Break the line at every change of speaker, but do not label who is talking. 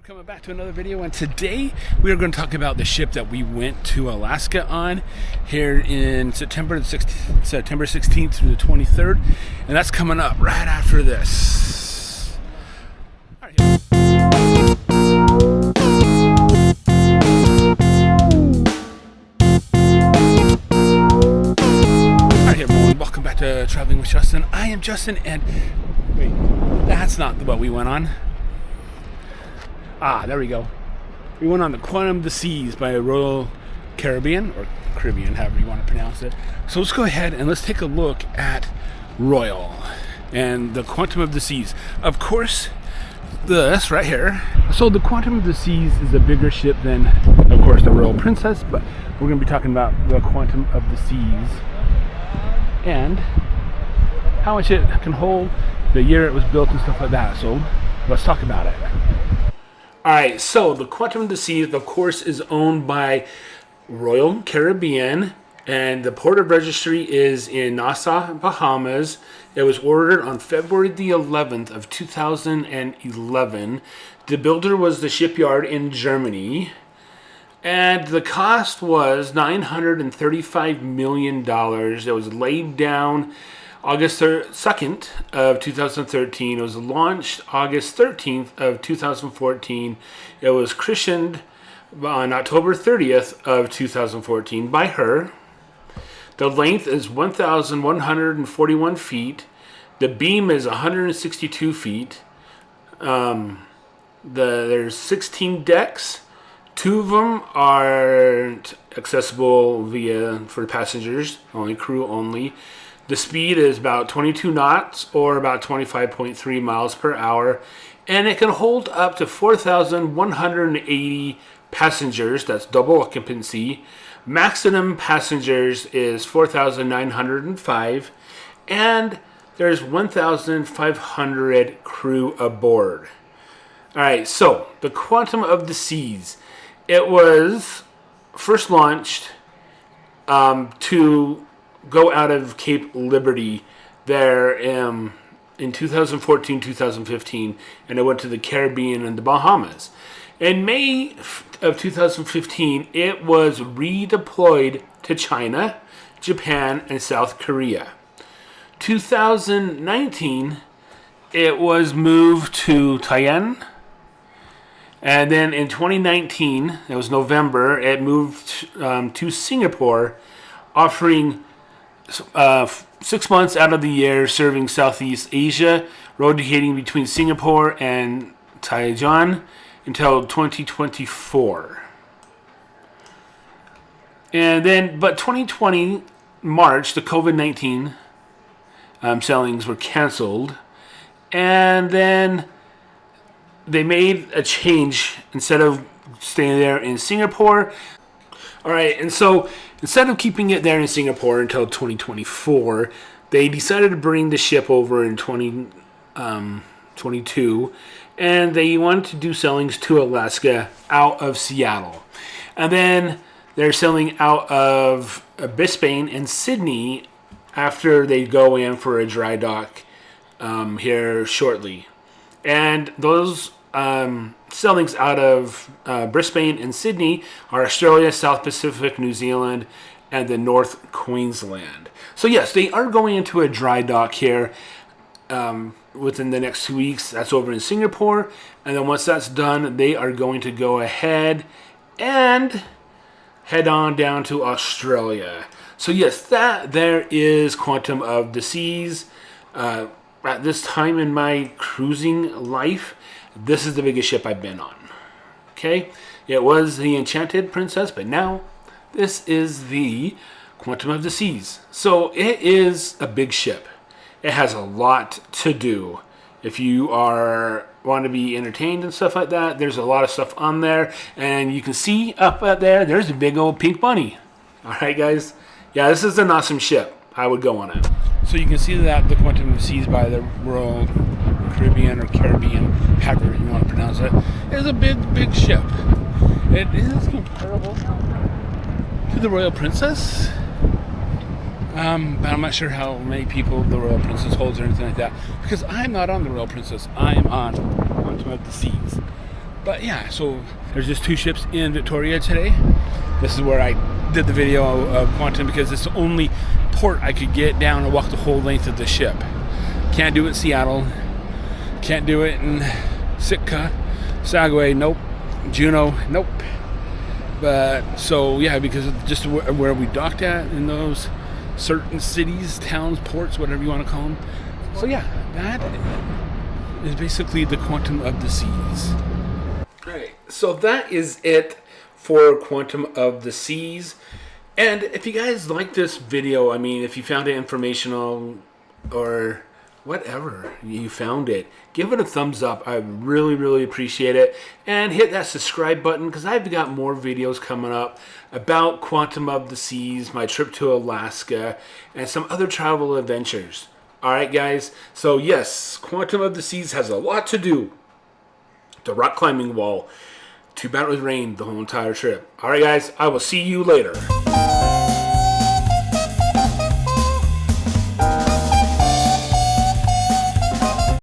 Coming back to another video, and today we are going to talk about the ship that we went to Alaska on here in September 16th through the 23rd, and that's coming up right after this. All right, everyone, welcome back to Traveling with Justin. I am Justin, and wait, that's not what we went on. There we go. We went on the Quantum of the Seas by Royal Caribbean, or Caribbean, however you want to pronounce it. So let's go ahead and let's take a look at Royal and the Quantum of the Seas. Of course, this right here. So the Quantum of the Seas is a bigger ship than, of course, the Royal Princess, but we're going to be talking about the Quantum of the Seas and how much it can hold, the year it was built and stuff like that. So let's talk about it. Alright, so the Quantum of the Seas, of course, is owned by Royal Caribbean, and the port of registry is in Nassau, Bahamas. It was ordered on February the 11th of 2011. The builder was the shipyard in Germany, and the cost was $935 million. It was laid down August 2nd of 2013. It was launched August 13th of 2014. It was christened on October 30th of 2014 by her. The length is 1,141 feet. The beam is 162 feet. There's 16 decks. 2 of them aren't accessible for passengers, only crew only. The speed is about 22 knots or about 25.3 miles per hour, and it can hold up to 4,180 passengers. That's double occupancy. Maximum passengers is 4,905, and there's 1,500 crew aboard. All right, so the Quantum of the Seas. It was first launched to go out of Cape Liberty there in 2014-2015, and it went to the Caribbean and the Bahamas. In May of 2015, it was redeployed to China, Japan, and South Korea. 2019, it was moved to Taiwan, and then in 2019, it was November, it moved to Singapore, offering 6 months out of the year serving Southeast Asia, rotating between Singapore and Taiwan until 2024. But 2020 March, the COVID-19 sailings were canceled, and then they made a change. Instead of staying there in Singapore, all right, and so instead of keeping it there in Singapore until 2024, they decided to bring the ship over in 2022, and they wanted to do sailings to Alaska out of Seattle. And then they're sailing out of Brisbane and Sydney after they go in for a dry dock here shortly. And those sailings out of Brisbane and Sydney are Australia, South Pacific, New Zealand, and the North Queensland. So yes, they are going into a dry dock here within the next 2 weeks. That's over in Singapore, and then once that's done, they are going to go ahead and head on down to Australia. So yes, there is Quantum of the Seas. At this time in my cruising life, this is the biggest ship I've been on. Okay? It was the Enchanted Princess, but now this is the Quantum of the Seas. So it is a big ship. It has a lot to do. If you want to be entertained and stuff like that, there's a lot of stuff on there. And you can see up there, there's a big old pink bunny. All right, guys? Yeah, this is an awesome ship. I would go on it. So you can see that the Quantum of the Seas by the Royal Caribbean or Caribbean, however you want to pronounce it, is a big ship. It is comparable to the Royal Princess, but I'm not sure how many people the Royal Princess holds or anything like that, because I'm not on the Royal Princess. I am on Quantum of the Seas. But yeah, so there's just 2 ships in Victoria today. This is where I did the video of Quantum because it's the only port I could get down and walk the whole length of the ship. Can't do it in Seattle. Can't do it in Sitka, Sagaway, nope. Juneau, nope. But so yeah, because of just where we docked at in those certain cities, towns, ports, whatever you want to call them. So yeah, that is basically the Quantum of the Seas. Alright, so that is it for Quantum of the Seas. And if you guys like this video, I mean, if you found it informational or whatever you found it, give it a thumbs up. I really, really appreciate it. And hit that subscribe button because I've got more videos coming up about Quantum of the Seas, my trip to Alaska, and some other travel adventures. Alright guys, so yes, Quantum of the Seas has a lot to do. The rock climbing wall, to battle with rain the whole entire trip. Alright guys, I will see you later.